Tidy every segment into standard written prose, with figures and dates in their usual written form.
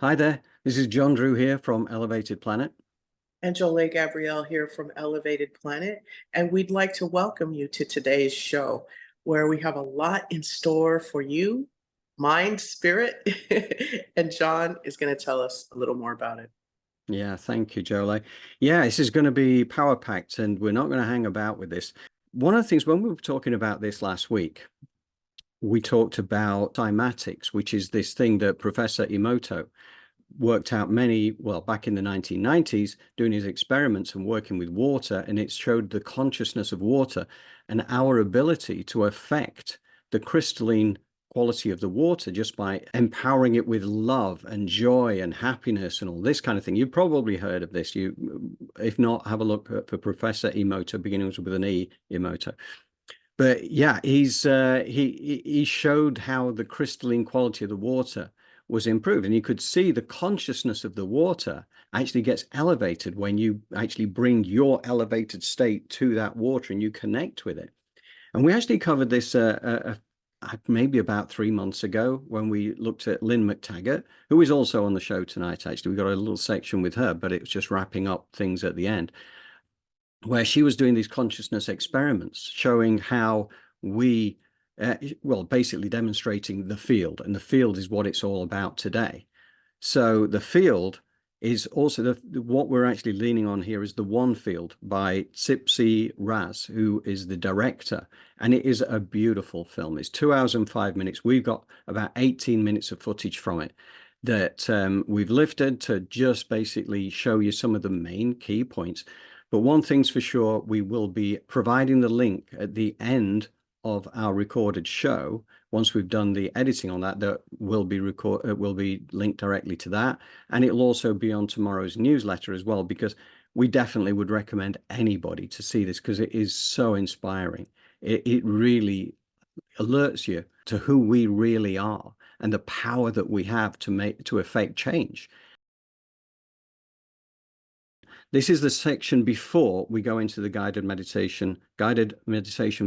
Hi there, this is John Drew here from Elevated Planet. And Jolé Gabrielle here from Elevated Planet. And we'd like to welcome you to today's show, where we have a lot in store for you, mind, spirit. And John is going to tell us a little more about it. Yeah, thank you, Jolé. Yeah, this is going to be power packed and we're not going to hang about with this. One of the things when we were talking about this last week, we talked about cymatics, which is this thing that Professor Emoto worked out back in the 1990s, doing his experiments and working with water, and it showed the consciousness of water and our ability to affect the crystalline quality of the water just by empowering it with love and joy and happiness and all this kind of thing. You've probably heard of this. If not, have a look for Professor Emoto, beginning with an E, Emoto. But yeah, he showed how the crystalline quality of the water was improved, and you could see the consciousness of the water actually gets elevated when you actually bring your elevated state to that water and you connect with it. And we actually covered this maybe about 3 months ago when we looked at Lynne McTaggart, who is also on the show tonight. Actually, we got a little section with her, but it was just wrapping up things at the end, where she was doing these consciousness experiments showing how we basically demonstrating the field, and the field is what it's all about today. So the field is also what we're actually leaning on here is the One Field by Tsipi Raz, who is the director, and it is a beautiful film. It's 2 hours and 5 minutes. We've got about 18 minutes of footage from it that we've lifted to just basically show you some of the main key points. But one thing's for sure, we will be providing the link at the end of our recorded show. Once we've done the editing on that, will be linked directly to that, and it'll also be on tomorrow's newsletter as well, because we definitely would recommend anybody to see this because it is so inspiring. It really alerts you to who we really are and the power that we have to affect change. This is the section before we go into the guided meditation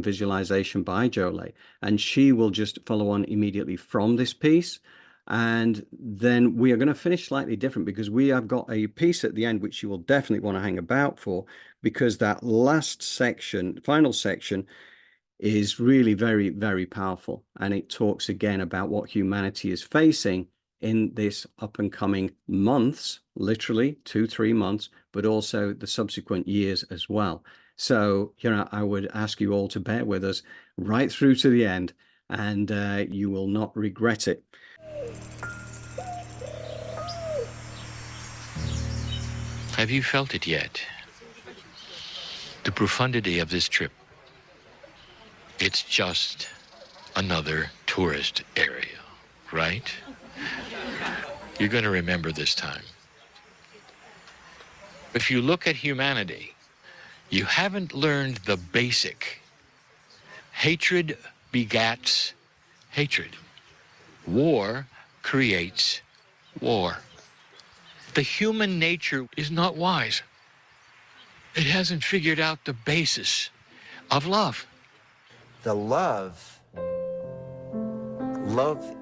visualization by Jolé, and she will just follow on immediately from this piece. And then we are going to finish slightly different because we have got a piece at the end which you will definitely want to hang about for, because that last section, final section, is really very, very powerful. And it talks again about what humanity is facing in this up and coming months, literally 2-3 months, but also the subsequent years as well. So, I would ask you all to bear with us right through to the end, and you will not regret it. Have you felt it yet? The profundity of this trip. It's just another tourist area, right? You're going to remember this time. If you look at humanity, you haven't learned the basic. Hatred begats hatred. War creates war. The human nature is not wise. It hasn't figured out the basis of love. The love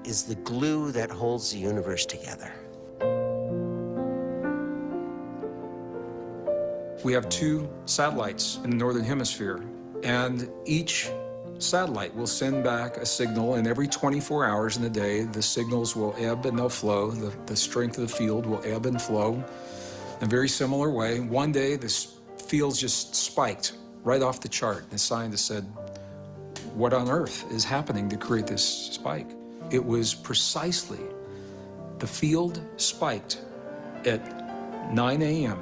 is the glue that holds the universe together. We have 2 satellites in the Northern Hemisphere, and each satellite will send back a signal, and every 24 hours in the day, the signals will ebb and they'll flow. The strength of the field will ebb and flow in a very similar way. One day, this field just spiked right off the chart. The scientist said, "What on earth is happening to create this spike?" It was precisely the field spiked at 9 a.m.,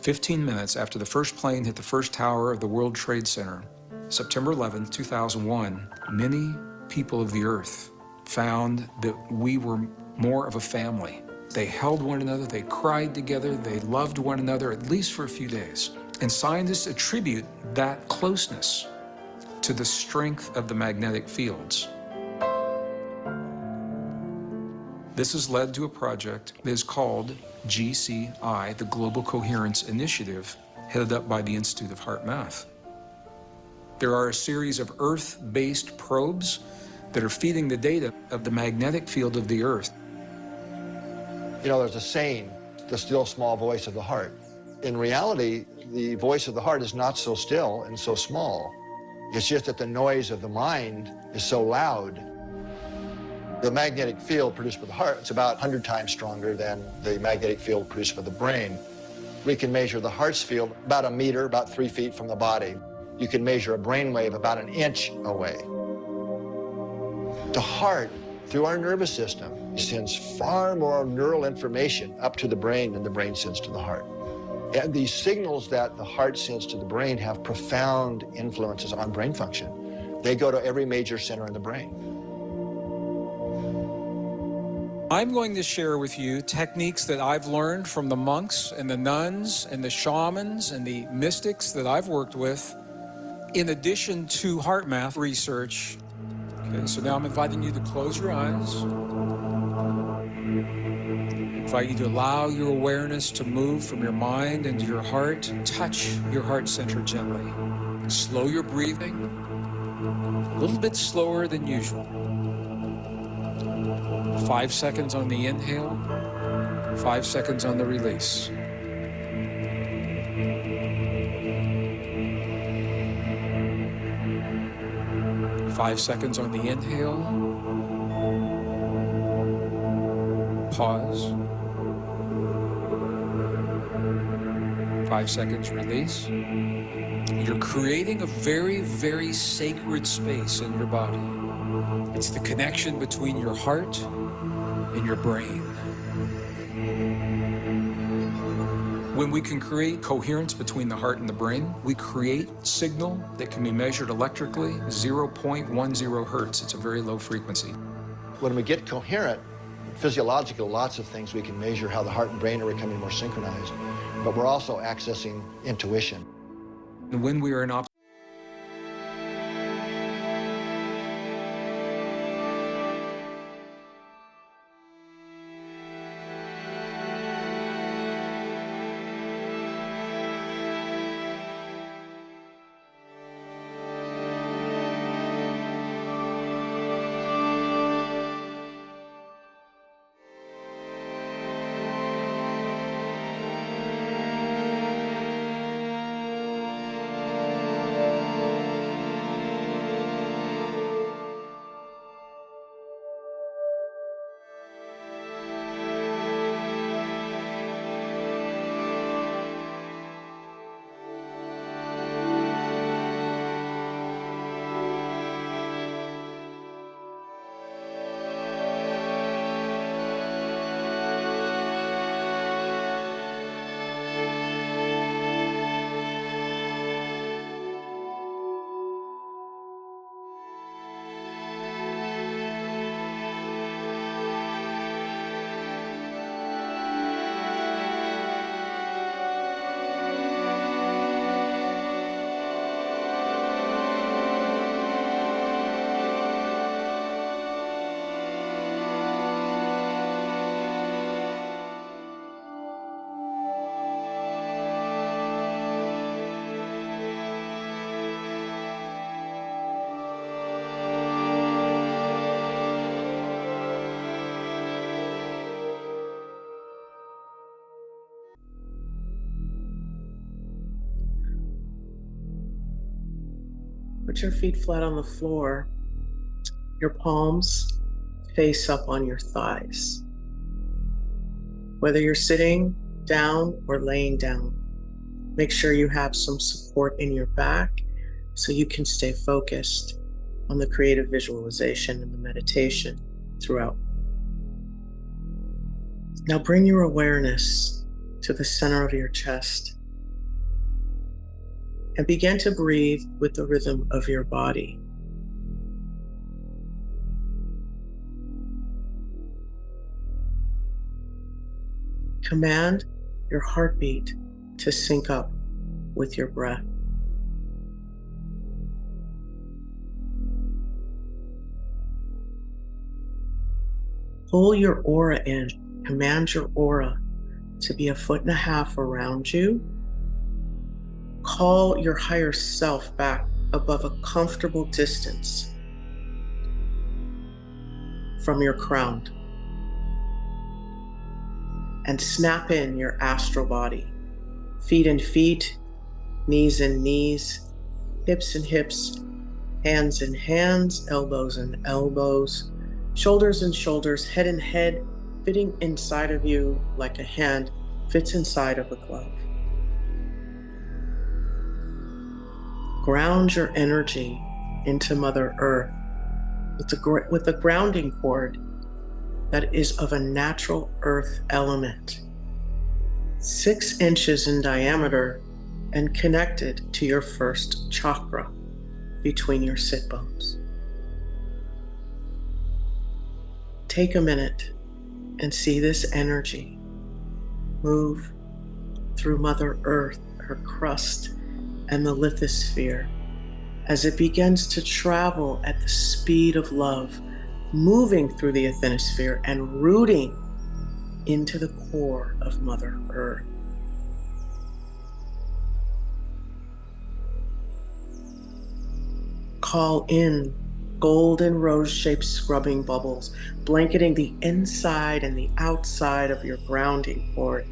15 minutes after the first plane hit the first tower of the World Trade Center. September 11th, 2001, many people of the earth found that we were more of a family. They held one another, they cried together, they loved one another, at least for a few days. And scientists attribute that closeness to the strength of the magnetic fields. This has led to a project that is called GCI, the Global Coherence Initiative, headed up by the Institute of Heart Math. There are a series of Earth-based probes that are feeding the data of the magnetic field of the Earth. You know, there's a saying, the still small voice of the heart. In reality, the voice of the heart is not so still and so small. It's just that the noise of the mind is so loud. The magnetic field produced by the heart is about 100 times stronger than the magnetic field produced by the brain. We can measure the heart's field about a meter, about 3 feet from the body. You can measure a brain wave about an inch away. The heart, through our nervous system, sends far more neural information up to the brain than the brain sends to the heart. And these signals that the heart sends to the brain have profound influences on brain function. They go to every major center in the brain. I'm going to share with you techniques that I've learned from the monks and the nuns and the shamans and the mystics that I've worked with, in addition to heart math research. Okay, so now I'm inviting you to close your eyes. I invite you to allow your awareness to move from your mind into your heart. Touch your heart center gently. Slow your breathing, a little bit slower than usual. 5 seconds on the inhale, 5 seconds on the release. Five seconds on the inhale. Pause. 5 seconds release. You're creating a very, very sacred space in your body. It's the connection between your heart and your brain. When we can create coherence between the heart and the brain, we create signal that can be measured electrically, 0.10 hertz. It's a very low frequency. When we get coherent, physiological, lots of things we can measure how the heart and brain are becoming more synchronized, but we're also accessing intuition. And when we are in Put your feet flat on the floor, your palms face up on your thighs. Whether you're sitting down or laying down, make sure you have some support in your back so you can stay focused on the creative visualization and the meditation throughout. Now bring your awareness to the center of your chest and begin to breathe with the rhythm of your body. Command your heartbeat to sync up with your breath. Pull your aura in. Command your aura to be 1.5 feet around you. Call your higher self back above a comfortable distance from your crown. and snap in your astral body. Feet in feet, knees in knees, hips in hips, hands in hands, elbows in elbows, shoulders in shoulders, head in head, fitting inside of you like a hand fits inside of a glove. Ground your energy into Mother Earth with a grounding cord that is of a natural earth element, 6 inches in diameter and connected to your first chakra between your sit bones. Take a minute and see this energy move through Mother Earth, her crust, and the lithosphere as it begins to travel at the speed of love, moving through the asthenosphere and rooting into the core of Mother Earth. Call in golden rose-shaped scrubbing bubbles, blanketing the inside and the outside of your grounding cord,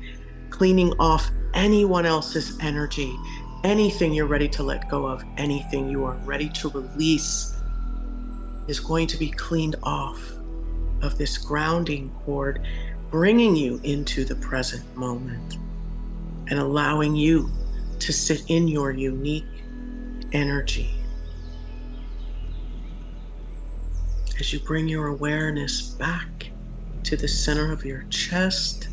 cleaning off anyone else's energy, anything you're ready to let go of, anything you are ready to release is going to be cleaned off of this grounding cord, bringing you into the present moment and allowing you to sit in your unique energy. As you bring your awareness back to the center of your chest,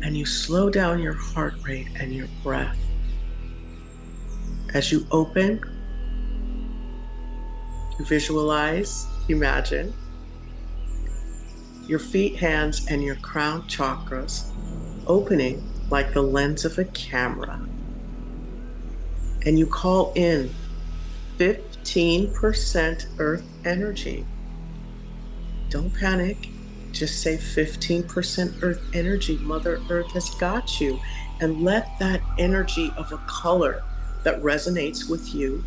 and you slow down your heart rate and your breath. As you open, you visualize, imagine your feet, hands, and your crown chakras opening like the lens of a camera. And you call in 15% earth energy. Don't panic. Just say 15% earth energy. Mother Earth has got you. And let that energy of a color that resonates with you,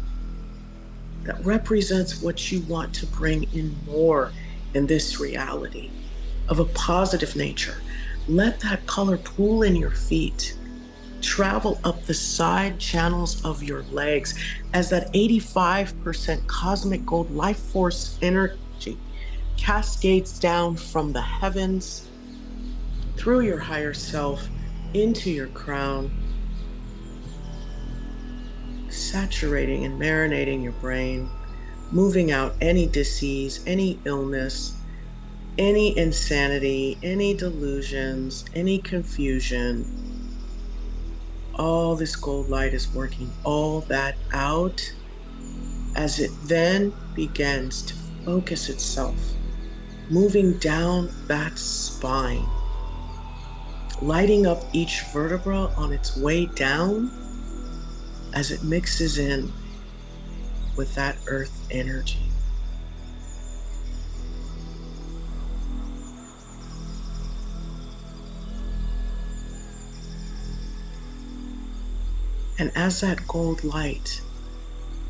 that represents what you want to bring in more in this reality, of a positive nature. Let that color pool in your feet, travel up the side channels of your legs as that 85% cosmic gold life force energy cascades down from the heavens through your higher self into your crown, saturating and marinating your brain, moving out any disease, any illness, any insanity, any delusions, any confusion. All this gold light is working all that out as it then begins to focus itself, moving down that spine, lighting up each vertebra on its way down as it mixes in with that earth energy. And as that gold light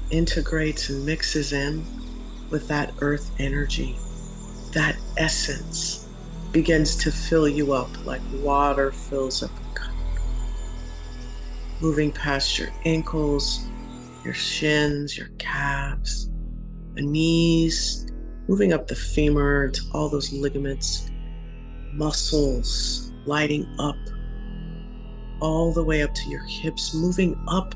integrates and mixes in with that earth energy, that essence begins to fill you up like water fills up a cup. Moving past your ankles, your shins, your calves, the knees, moving up the femur to all those ligaments, muscles lighting up all the way up to your hips, moving up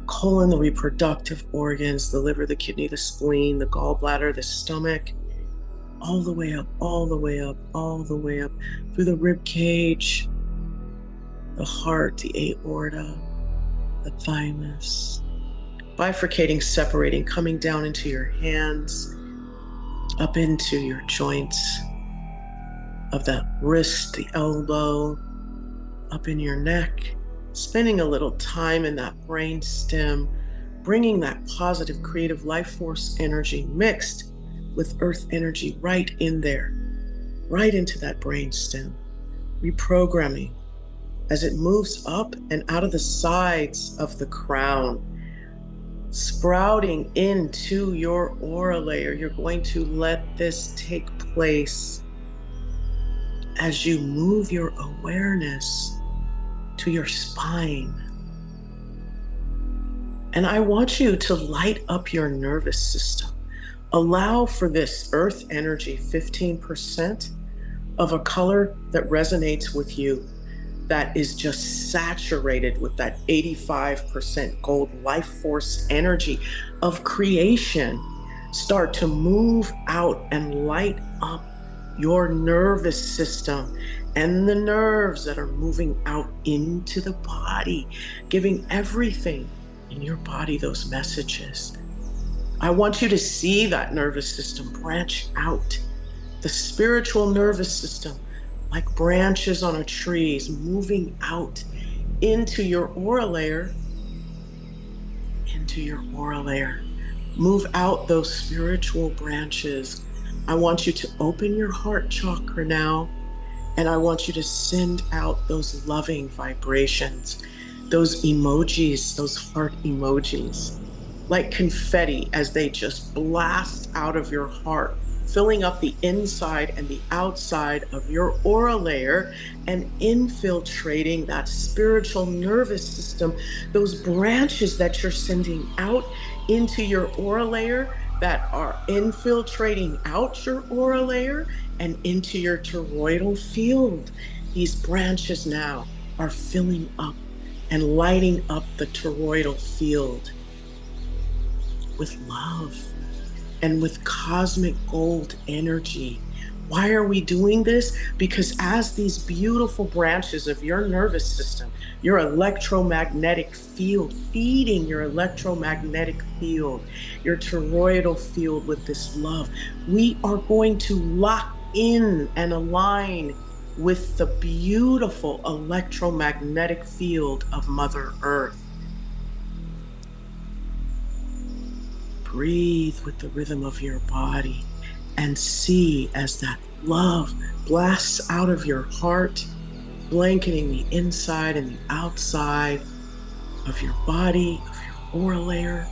colon, the reproductive organs, the liver, the kidney, the spleen, the gallbladder, the stomach, all the way up, all the way up, all the way up through the rib cage, the heart, the aorta, the thymus, bifurcating, separating, coming down into your hands, up into your joints of that wrist, the elbow, up in your neck, spending a little time in that brain stem, bringing that positive creative life force energy mixed with earth energy right in there, right into that brain stem, reprogramming as it moves up and out of the sides of the crown, sprouting into your aura layer. You're going to let this take place as you move your awareness to your spine. And I want you to light up your nervous system. Allow for this earth energy, 15% of a color that resonates with you, that is just saturated with that 85% gold life force energy of creation. Start to move out and light up your nervous system and the nerves that are moving out into the body, giving everything in your body those messages. I want you to see that nervous system branch out. The spiritual nervous system, like branches on a tree, is moving out into your aura layer, into your aura layer. Move out those spiritual branches. I want you to open your heart chakra now, and I want you to send out those loving vibrations, those emojis, those heart emojis, like confetti as they just blast out of your heart, filling up the inside and the outside of your aura layer and infiltrating that spiritual nervous system, those branches that you're sending out into your aura layer that are infiltrating out your aura layer and into your toroidal field. These branches now are filling up and lighting up the toroidal field with love and with cosmic gold energy. Why are we doing this? Because as these beautiful branches of your nervous system, your electromagnetic field, feeding your electromagnetic field, your toroidal field with this love, we are going to lock in and align with the beautiful electromagnetic field of Mother Earth. Breathe with the rhythm of your body and see as that love blasts out of your heart, blanketing the inside and the outside of your body, of your aura layer,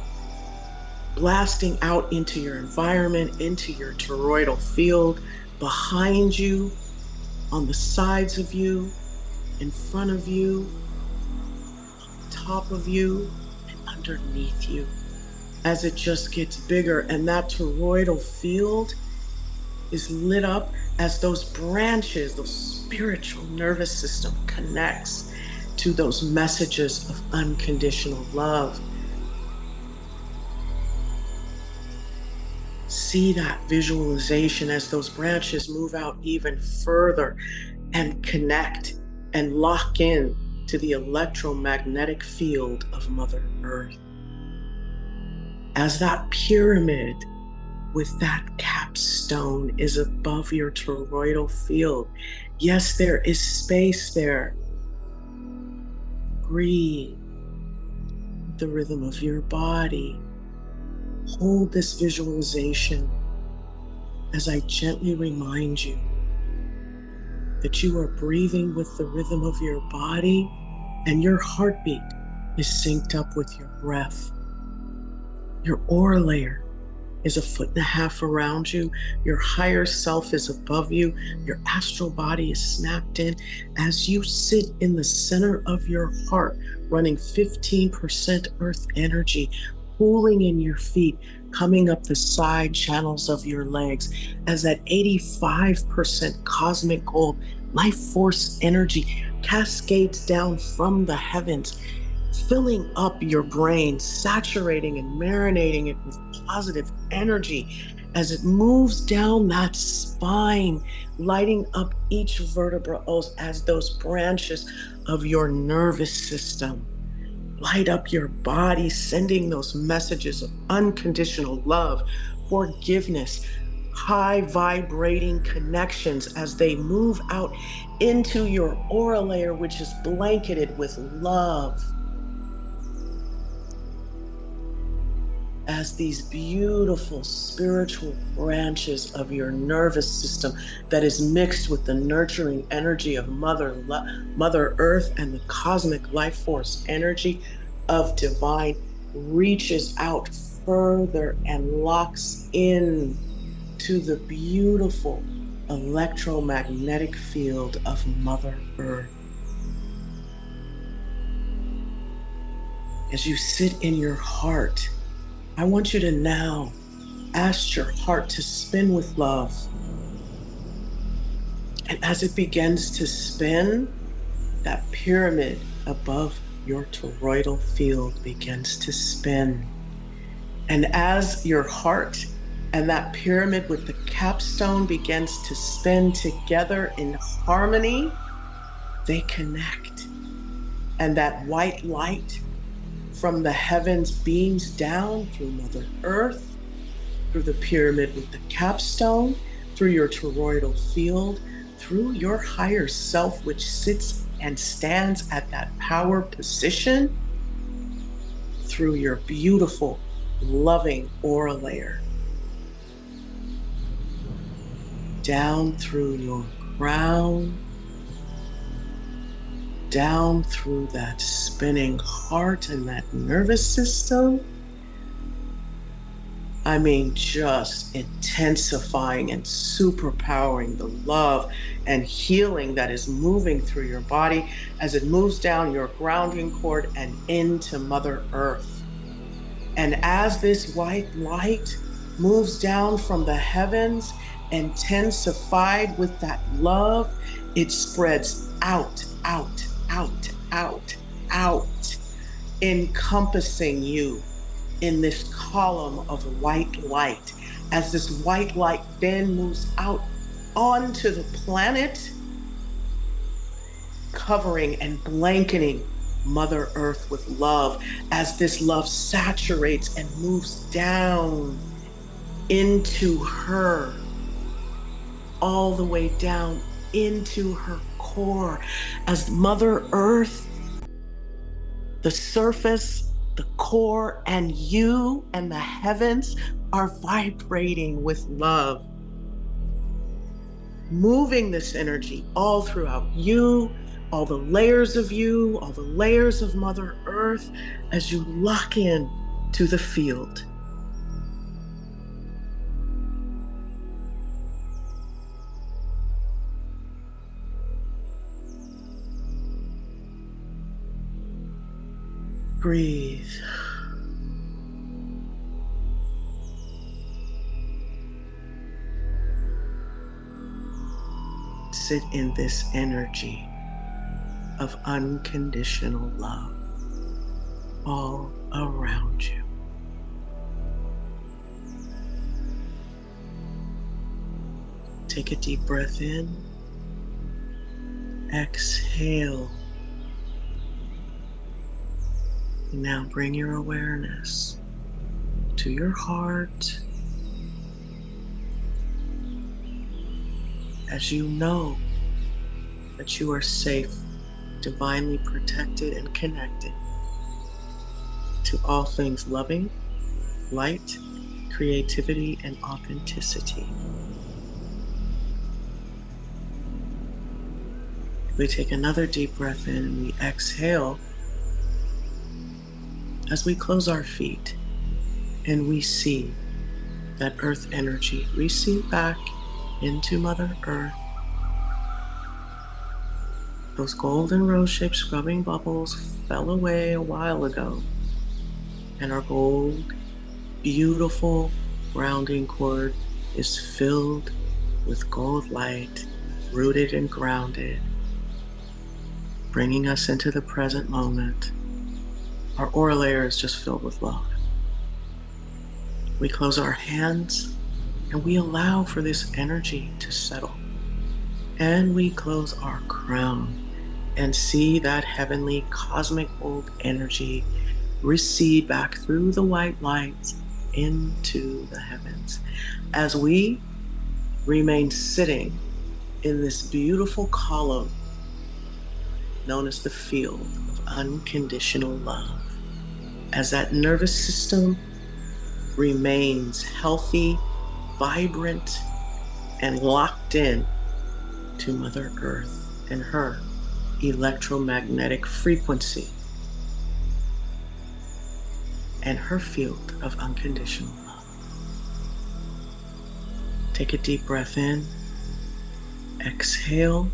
blasting out into your environment, into your toroidal field, behind you, on the sides of you, in front of you, on top of you, and underneath you, as it just gets bigger. And that toroidal field is lit up as those branches, those spiritual nervous system connects to those messages of unconditional love. See that visualization as those branches move out even further and connect and lock in to the electromagnetic field of Mother Earth. As that pyramid with that capstone is above your toroidal field, yes, there is space there. Breathe with the rhythm of your body. Hold this visualization as I gently remind you that you are breathing with the rhythm of your body and your heartbeat is synced up with your breath. Your aura layer is 1.5 feet around you. Your higher self is above you. Your astral body is snapped in as you sit in the center of your heart, running 15% earth energy, pooling in your feet, coming up the side channels of your legs as that 85% cosmic gold life force energy cascades down from the heavens, filling up your brain, saturating and marinating it with positive energy as it moves down that spine, lighting up each vertebra as those branches of your nervous system light up your body, sending those messages of unconditional love, forgiveness, high vibrating connections as they move out into your aura layer, which is blanketed with love. As these beautiful spiritual branches of your nervous system that is mixed with the nurturing energy of Mother Earth and the cosmic life force energy of divine reaches out further and locks in to the beautiful electromagnetic field of Mother Earth. As you sit in your heart, I want you to now ask your heart to spin with love. And as it begins to spin, that pyramid above your toroidal field begins to spin. And as your heart and that pyramid with the capstone begins to spin together in harmony, they connect. And that white light from the heavens beams down through Mother Earth, through the pyramid with the capstone, through your toroidal field, through your higher self, which sits and stands at that power position, through your beautiful, loving aura layer, down through your crown, down through that spinning heart and that nervous system. I mean, just intensifying and superpowering the love and healing that is moving through your body as it moves down your grounding cord and into Mother Earth. And as this white light moves down from the heavens, intensified with that love, it spreads out, out, out, out, out, encompassing you in this column of white light. As this white light then moves out onto the planet, covering and blanketing Mother Earth with love, as this love saturates and moves down into her, all the way down into her core, as Mother Earth, the surface, the core, and you and the heavens are vibrating with love. Moving this energy all throughout you, all the layers of you, all the layers of Mother Earth, as you lock in to the field. Breathe. Sit in this energy of unconditional love all around you. Take a deep breath in. Exhale. And now bring your awareness to your heart as you know that you are safe, divinely protected and connected to all things loving, light, creativity, and authenticity. We take another deep breath in and we exhale as we close our feet and we see that earth energy recede back into Mother Earth. Those golden rose-shaped scrubbing bubbles fell away a while ago, and our gold, beautiful grounding cord is filled with gold light, rooted and grounded, bringing us into the present moment. Our aura layer is just filled with love. We close our hands and we allow for this energy to settle. And we close our crown and see that heavenly cosmic gold energy recede back through the white light into the heavens as we remain sitting in this beautiful column known as the field of unconditional love. As that nervous system remains healthy, vibrant, and locked in to Mother Earth and her electromagnetic frequency and her field of unconditional love. Take a deep breath in Exhale.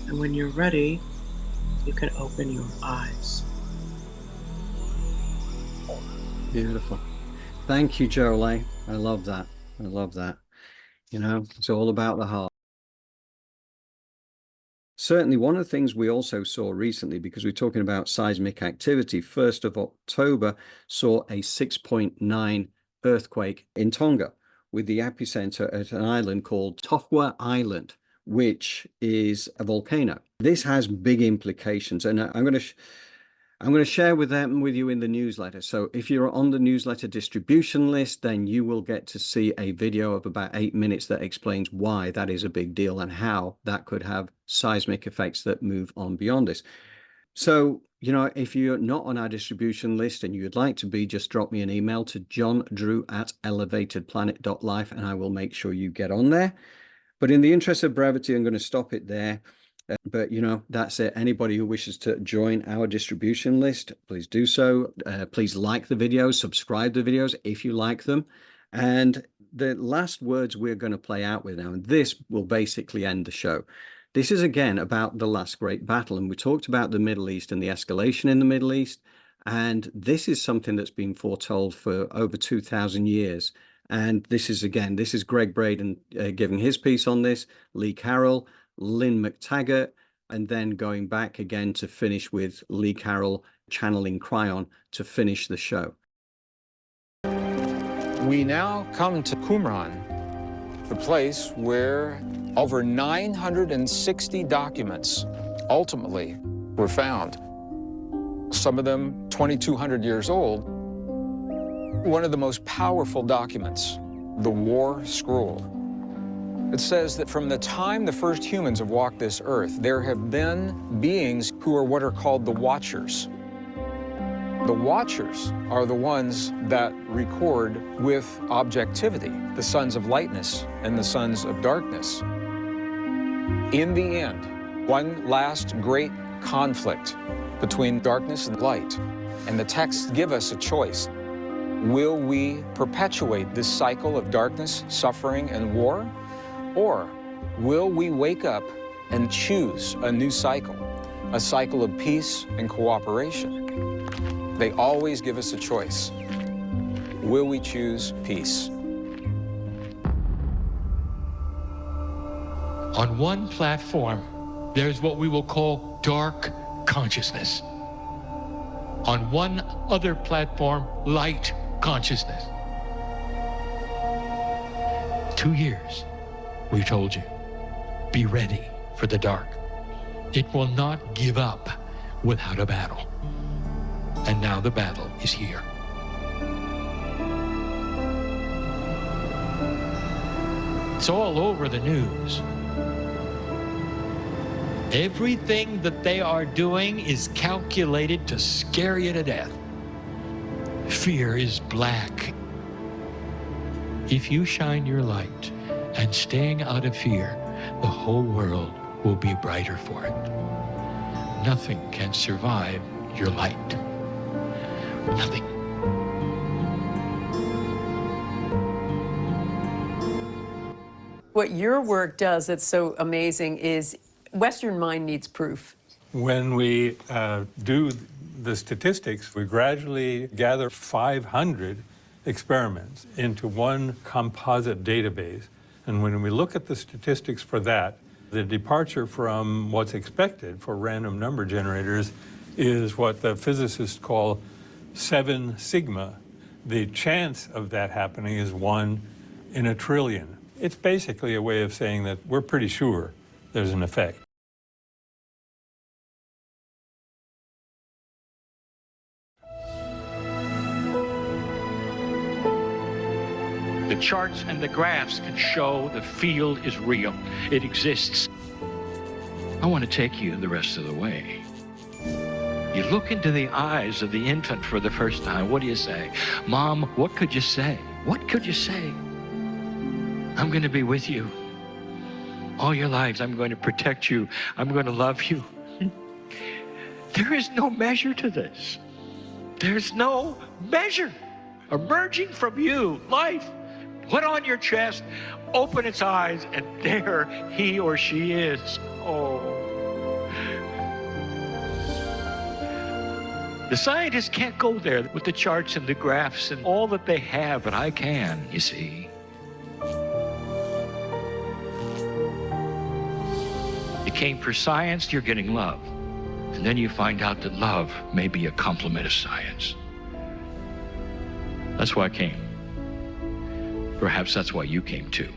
And when you're ready, you can open your eyes. Beautiful. Thank you, Jolé. I love that. I love that. You know, it's all about the heart. Certainly, one of the things we also saw recently, because we're talking about seismic activity, 1st of October saw a 6.9 earthquake in Tonga, with the epicenter at an island called Tofua Island, which is a volcano. This has big implications, and I'm going to share them with you in the newsletter. So if you're on the newsletter distribution list, then you will get to see a video of about 8 minutes that explains why that is a big deal and how that could have seismic effects that move on beyond this. So, you know, if you're not on our distribution list and you'd like to be, just drop me an email to johndrew@elevatedplanet.life and I will make sure you get on there. But in the interest of brevity, I'm going to stop it there. But, you know, that's it. Anybody who wishes to join our distribution list, please do so. Please like the videos, subscribe to the videos if you like them. And the last words we're going to play out with now, and this will basically end the show. This is, again, about the last great battle. And we talked about the Middle East and the escalation in the Middle East. And this is something that's been foretold for over 2,000 years. And this is Gregg Braden giving his piece on this, Lee Carroll, Lynne McTaggart, and then going back again to finish with Lee Carroll channeling Kryon to finish the show. We now come to Qumran, the place where over 960 documents ultimately were found. Some of them 2,200 years old. One of the most powerful documents, the War Scroll. It says that from the time the first humans have walked this earth, there have been beings who are what are called the Watchers. The Watchers are the ones that record with objectivity the sons of lightness and the sons of darkness. In the end, one last great conflict between darkness and light, and the texts give us a choice. Will we perpetuate this cycle of darkness, suffering, and war? Or will we wake up and choose a new cycle, a cycle of peace and cooperation? They always give us a choice. Will we choose peace? On one platform, there's what we will call dark consciousness. On one other platform, light consciousness. 2 years. We told you, be ready for the dark. It will not give up without a battle. And now the battle is here. It's all over the news. Everything that they are doing is calculated to scare you to death. Fear is black. If you shine your light and staying out of fear, the whole world will be brighter for it. Nothing can survive your light. Nothing. What your work does that's so amazing is Western mind needs proof. When we do the statistics, we gradually gather 500 experiments into one composite database. And when we look at the statistics for that, the departure from what's expected for random number generators is what the physicists call 7 sigma. The chance of that happening is 1 in a trillion. It's basically a way of saying that we're pretty sure there's an effect. The charts and the graphs can show the field is real. It exists. I want to take you the rest of the way. You look into the eyes of the infant for the first time. What do you say? Mom, what could you say? What could you say? I'm going to be with you all your lives. I'm going to protect you. I'm going to love you. There is no measure to this. There's no measure. Emerging from you, life, put on your chest, open its eyes, and there he or she is. Oh. The scientists can't go there with the charts and the graphs and all that they have, but I can, you see. You came for science, you're getting love. And then you find out that love may be a complement of science. That's why I came. Perhaps that's why you came too.